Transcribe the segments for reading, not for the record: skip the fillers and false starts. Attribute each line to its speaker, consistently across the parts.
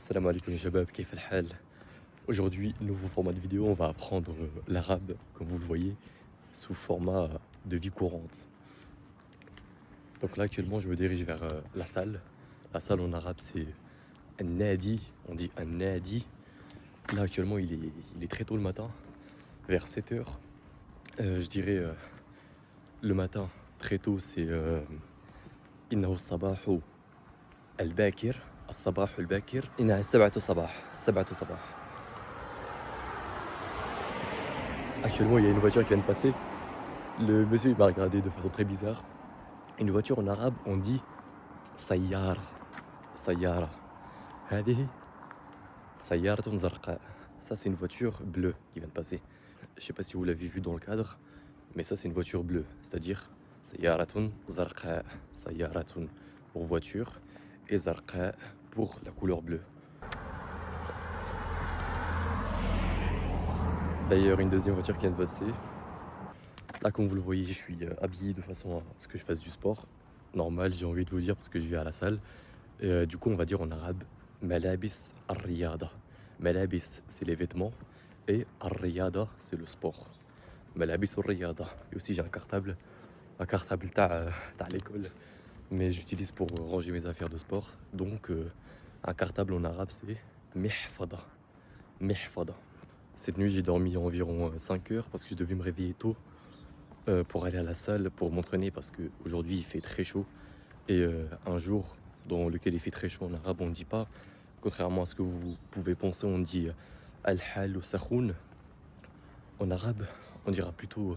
Speaker 1: Salam alaikum shabab, كيف الحال? Aujourd'hui, nouveau format de vidéo, on va apprendre l'arabe, comme vous le voyez, sous format de vie courante. Donc là, actuellement, je me dirige vers la salle. La salle en arabe, c'est un nadi, on dit un nadi. Là, actuellement, il est très tôt le matin, vers 7 heures. Je dirais le matin, très tôt, c'est إنه الصباح الباكر الصباح الباكر إنها 7 صباح 7 صباح. Actuellement, il y a une voiture qui vient de passer. Le monsieur il m'a regardé de façon très bizarre. Une voiture en arabe, on dit sayyara. Sayyara. هذه سيارة زرقاء. Ça, c'est une voiture bleue qui vient de passer. Je sais pas si vous l'avez vu dans le cadre, mais ça, c'est une voiture bleue. C'est-à-dire سيارة زرقاء. سيارة pour voiture et زرقاء pour la couleur bleue. D'ailleurs, une deuxième voiture qui vient de passer. Là, comme vous le voyez, je suis habillé de façon à ce que je fasse du sport. Normal, j'ai envie de vous dire parce que je vais à la salle. Du coup, on va dire en arabe Malabis ar-riyada. Malabis, c'est les vêtements. Et ar-riyada, c'est le sport. Malabis ar-riyada. Et aussi, j'ai un cartable à l'école. Mais j'utilise pour ranger mes affaires de sport. Donc, un cartable en arabe, c'est mihfada. Mihfada. Cette nuit, j'ai dormi environ 5 heures parce que je devais me réveiller tôt pour aller à la salle, pour m'entraîner parce qu'aujourd'hui, il fait très chaud. Et un jour dans lequel il fait très chaud en arabe, on ne dit pas, contrairement à ce que vous pouvez penser, on dit al-hal ou sakhoun. En arabe, on dira plutôt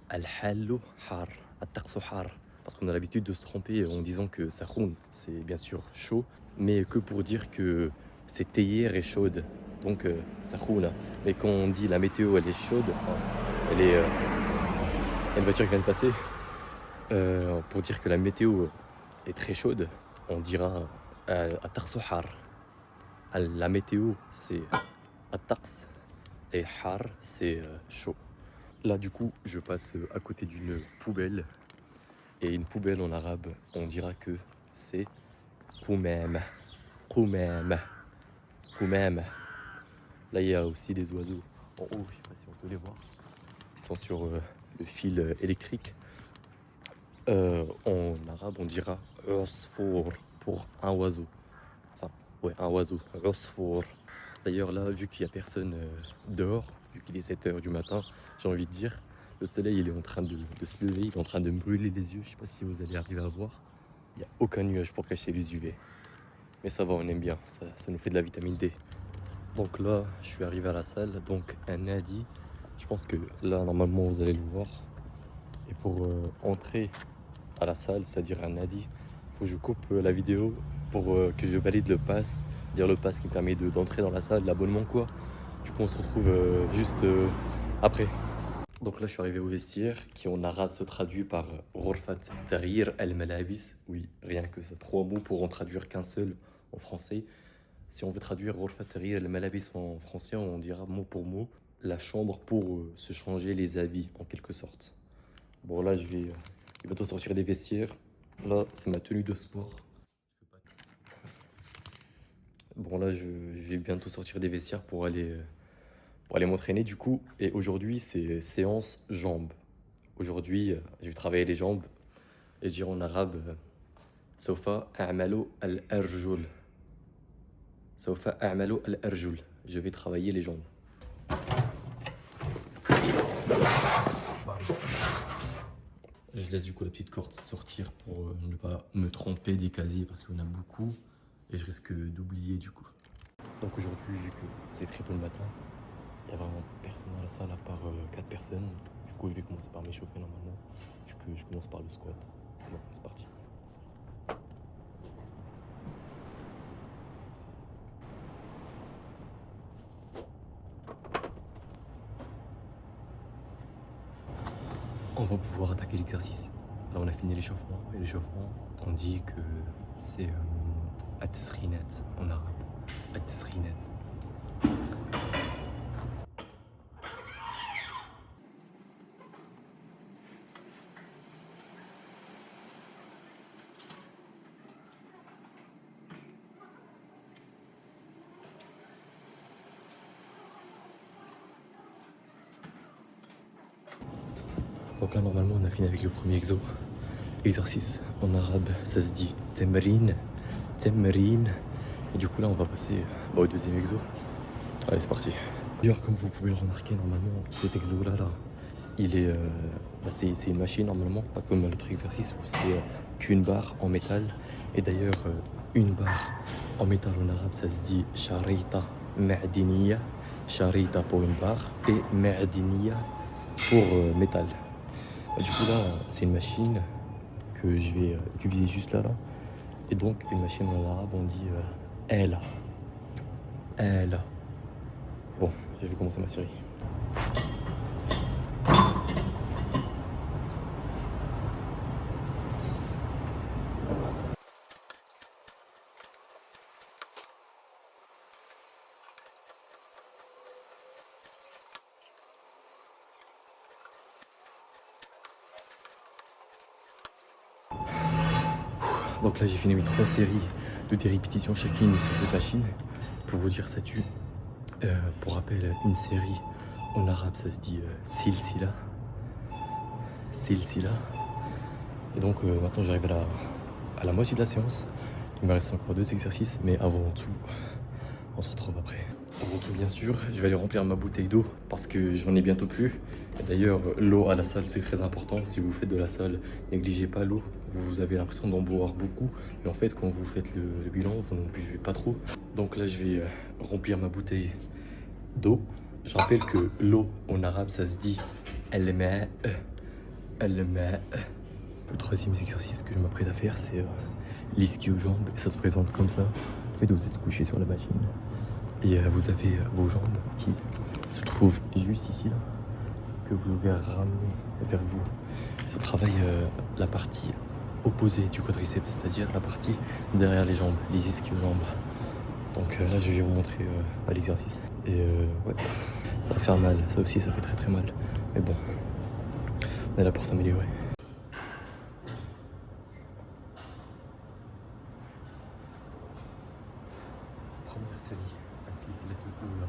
Speaker 1: al-hal har, at-taqsu har. Parce qu'on a l'habitude de se tromper en disant que sakhoun, c'est bien sûr chaud, mais que pour dire que c'est théière et chaude. Donc sakhouna. Mais quand on dit la météo, elle est chaude, enfin, elle est. Il y a une voiture qui vient de passer. Pour dire que la météo est très chaude, on dira at-taqsu har. La météo, c'est at-taqs et har, c'est chaud. Là, du coup, je passe à côté d'une poubelle. Et une poubelle en arabe, on dira que c'est qoumam. Qoumam. Qoumam. Là, il y a aussi des oiseaux en haut, je sais pas si on peut les voir. Ils sont sur le fil électrique. En arabe, on dira usfour pour un oiseau. Enfin, ouais, un oiseau. Usfour. D'ailleurs, là, vu qu'il n'y a personne dehors, vu qu'il est 7 heures du matin, j'ai envie de dire, le soleil, il est en train de se lever, il est en train de me brûler les yeux. Je sais pas si vous allez arriver à voir. Il n'y a aucun nuage pour cacher les UV. Mais ça va, on aime bien. Ça nous fait de la vitamine D. Donc là, je suis arrivé à la salle. Donc, un nadi. Je pense que là, normalement, vous allez le voir. Et pour entrer à la salle, c'est-à-dire un nadi, il faut que je coupe la vidéo pour que je valide le pass. Dire le pass qui me permet d'entrer dans la salle, l'abonnement quoi. Du coup, on se retrouve juste après. Donc là, je suis arrivé au vestiaire qui en arabe se traduit par Ghurfat Tahrir al-Malabis. Oui, rien que ça, 3 mots pour en traduire qu'un seul en français. Si on veut traduire Ghurfat Tahrir al-Malabis en français, on dira mot pour mot la chambre pour se changer les habits en quelque sorte. Bon, là, je vais bientôt sortir des vestiaires. Là, c'est ma tenue de sport. Bon, là, je vais bientôt sortir des vestiaires pour aller m'entraîner du coup. Et aujourd'hui, c'est séance jambes. Aujourd'hui, je vais travailler les jambes. Et je dirais en arabe, Sofa a'malu al-arjul. Sofa a'malu al-arjul. Je vais travailler les jambes. Je laisse du coup la petite corde sortir pour ne pas me tromper des casiers parce qu'il y en a beaucoup et je risque d'oublier du coup. Donc aujourd'hui, vu que c'est très tôt le matin, il n'y a vraiment personne dans la salle à part 4 personnes. Du coup, je vais commencer par m'échauffer normalement, vu que je commence par le squat. Bon, c'est parti. On va pouvoir attaquer l'exercice. Là, on a fini l'échauffement. Et l'échauffement, on dit que c'est at-tasrinat en arabe. At-tasrinat. Donc là, normalement, on a fini avec le premier exercice en arabe, ça se dit temrin, temrin. Et du coup, là, on va passer au deuxième exo. Allez, c'est parti. D'ailleurs, comme vous pouvez le remarquer, normalement, cet exo-là, il est, c'est une machine, normalement, pas comme l'autre exercice où c'est qu'une barre en métal. Et d'ailleurs, une barre en métal en arabe, ça se dit sharita ma'diniya. Sharita pour une barre et ma'diniya pour métal. Du coup, là, c'est une machine que je vais utiliser juste là. Et donc, une machine en arabe, on dit elle. Elle. Bon, je vais commencer ma série. Donc là, j'ai fini mes 3 séries de 10 répétitions chacune sur cette machine. Pour vous dire, ça tue. Pour rappel, une série en arabe, ça se dit silsila. Silsila. Et donc maintenant, j'arrive à la moitié de la séance. Il me reste encore 2 exercices, mais avant tout, on se retrouve après. Avant tout, bien sûr, je vais aller remplir ma bouteille d'eau parce que j'en ai bientôt plus. D'ailleurs, l'eau à la salle, c'est très important. Si vous faites de la salle, négligez pas l'eau. Vous avez l'impression d'en boire beaucoup. Mais en fait, quand vous faites le bilan, vous n'en buvez pas trop. Donc là, je vais remplir ma bouteille d'eau. Je rappelle que l'eau en arabe, ça se dit al-ma'. Al-ma'. Le troisième exercice que je m'apprête à faire, c'est l'iski aux jambes. Et ça se présente comme ça. En fait, vous êtes couché sur la machine. Et vous avez vos jambes qui se trouvent juste ici, là, que vous devez ramener vers vous. Ça travaille la partie opposée du quadriceps, c'est-à-dire la partie derrière les jambes, les ischios jambes. Donc là, je vais vous montrer l'exercice. Et ouais, ça va faire mal. Ça aussi, ça fait très très mal. Mais bon, on est là pour s'améliorer. Première série, السلسلة الأولى.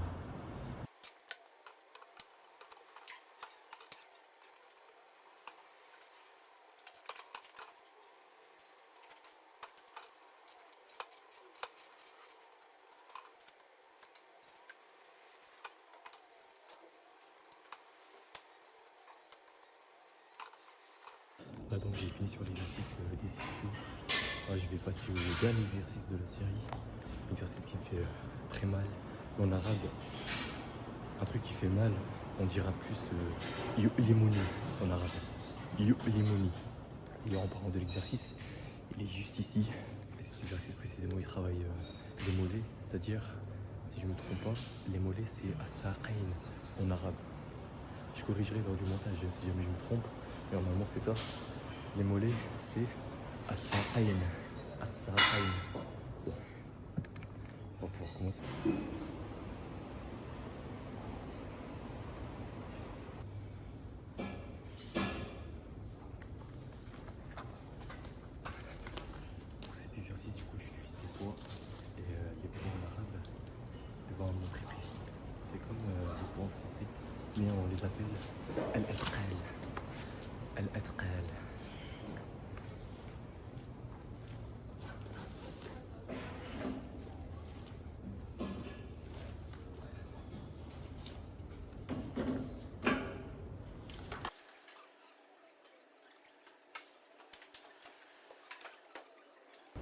Speaker 1: Là donc j'ai fini sur l'exercice des ischios. Là, je vais passer au dernier exercice de la série. Exercice qui me fait très mal. En arabe, un truc qui fait mal, on dira plus yu'limuni en arabe. Yu'limuni. Et en parlant de l'exercice, il est juste ici. Et cet exercice précisément, il travaille les mollets, c'est-à-dire, si je ne me trompe pas, les mollets c'est as-saqayn en arabe. Je corrigerai lors du montage si jamais je me trompe, mais normalement c'est ça. Les mollets c'est as-saqayn. As-saqayn. Bon. On va pouvoir commencer. Pour cet exercice, du coup, j'utilise les poids. Et les poids en arabe, ils ont un nom très précis. C'est comme les poids en français, mais on les appelle al-atqal. Al-atqal.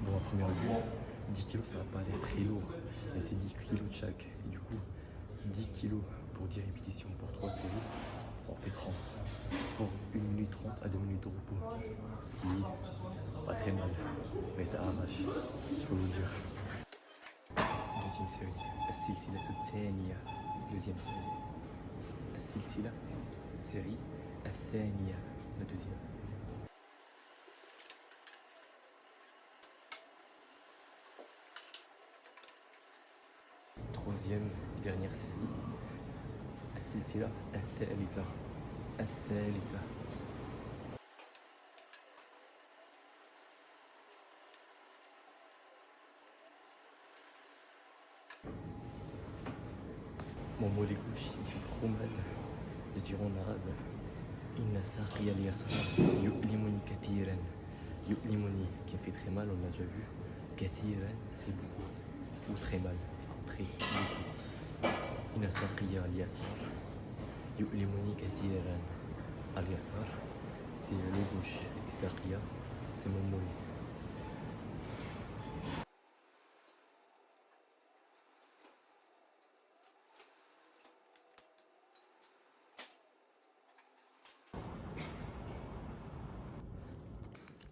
Speaker 1: Bon, à première vue, 10 kg ça va pas aller très lourd, mais c'est 10 kg de chaque. Et du coup, 10 kg pour 10 répétitions pour 3 séries, ça en fait 30. Pour 1 minute 30 à 2 minutes de repos. Ce qui est pas très mal, mais ça arrache, je peux vous le dire. Deuxième série, السلسلة الثانية. Deuxième série. السلسلة série الثانية. La deuxième. Troisième et dernière série. السلسلة الثالثة. الثالثة. Mon mollet gauche il fait trop mal. Je dirais en arabe Inna saqiya al-yasar yu'limuni kathiran. Yu'limuni qui a fait très mal, on l'a déjà vu. Kathiran, c'est beaucoup. Ou très mal. Très beaucoup. Inna saqiya al-yasar yu'limuni kathiran. Al-yasar, c'est le gauche. Et saqiya, c'est mon mollet.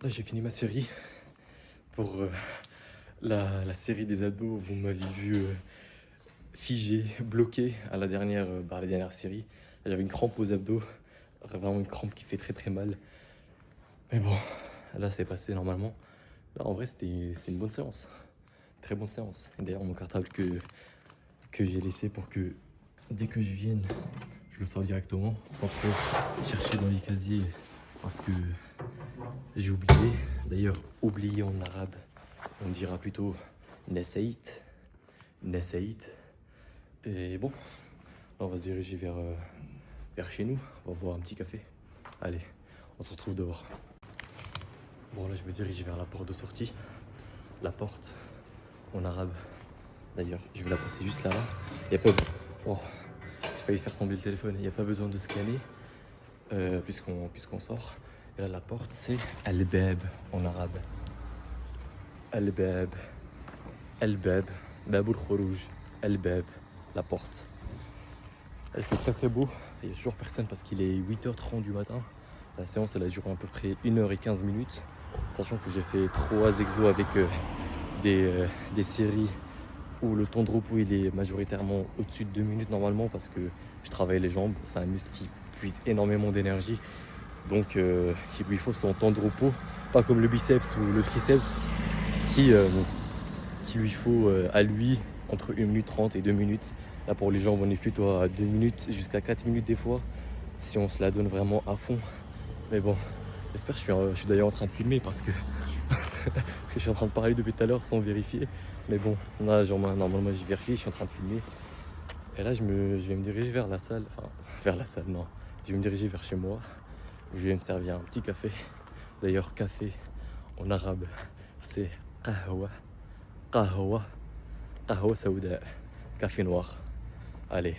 Speaker 1: Là, j'ai fini ma série. Pour la série des abdos, vous m'avez vu figé, bloqué à la dernière série. J'avais une crampe aux abdos, vraiment une crampe qui fait très très mal. Mais bon, là c'est passé normalement. Là en vrai c'est une bonne séance, très bonne séance. Et d'ailleurs mon cartable que j'ai laissé pour que dès que je vienne, je le sors directement sans trop chercher dans les casiers parce que j'ai oublié. D'ailleurs oublié en arabe, on dira plutôt Nasait. Nasait. Et bon, là on va se diriger vers chez nous. On va boire un petit café. Allez, on se retrouve dehors. Bon là je me dirige vers la porte de sortie. La porte en arabe. D'ailleurs, je vais la passer juste là. Il y a pas... Oh, j'ai failli faire tomber le téléphone. Il n'y a pas besoin de scanner puisqu'on sort. Et là la porte c'est Al-Bab en arabe. Al-Bab. Al-Bab. Babul Khourouj. Al-Bab. La porte. Il fait très très beau. Il n'y a toujours personne parce qu'il est 8h30 du matin. La séance elle a duré à peu près 1h15. Sachant que j'ai fait 3 exos avec des séries où le temps de repos il est majoritairement au-dessus de 2 minutes normalement parce que je travaille les jambes. C'est un muscle qui puise énormément d'énergie. Donc il lui faut son temps de repos. Pas comme le biceps ou le triceps qui lui faut à lui entre 1 minute 30 et 2 minutes. Là pour les jambes on est plutôt à 2 minutes jusqu'à 4 minutes des fois si on se la donne vraiment à fond. Mais bon, j'espère que je suis d'ailleurs en train de filmer parce que je suis en train de parler depuis tout à l'heure sans vérifier. Mais bon, là normalement j'ai vérifié, je suis en train de filmer. Et là je vais me diriger vers la salle. Enfin, vers la salle non. Je vais me diriger vers chez moi. Je vais me servir un petit café. D'ailleurs café en arabe c'est qahwa. Qahwa. Qahwa saouda. Café noir. Allez.